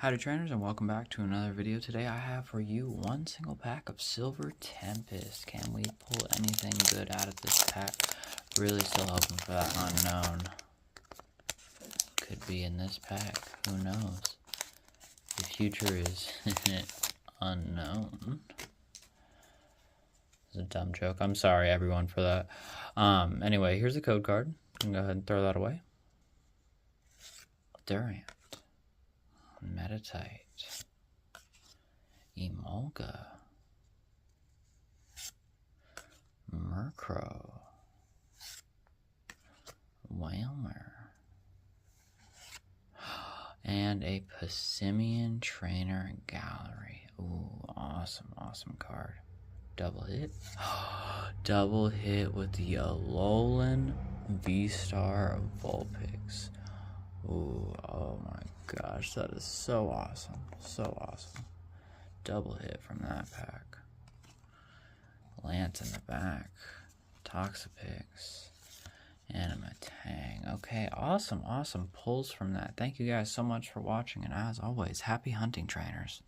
Howdy trainers, and welcome back to another video. Today I have for you one single pack of Silver Tempest. Can we pull anything good out of this pack? Really still hoping for that unknown. Could be in this pack, who knows? The future is unknown. It's a dumb joke. I'm sorry everyone for that. Anyway, here's a code card. You can go ahead and throw that away. Durant. Meditite, Emolga, Murkrow, Whalmer, and a Passimian Trainer Gallery. Ooh, awesome card. Double hit. Double hit with the Alolan V-Star Vulpix. Ooh, oh my gosh, that is so awesome. So awesome. Double hit from that pack. Lance in the back. Toxapex. Animatang. Okay, awesome pulls from that. Thank you guys so much for watching, and as always, happy hunting, trainers.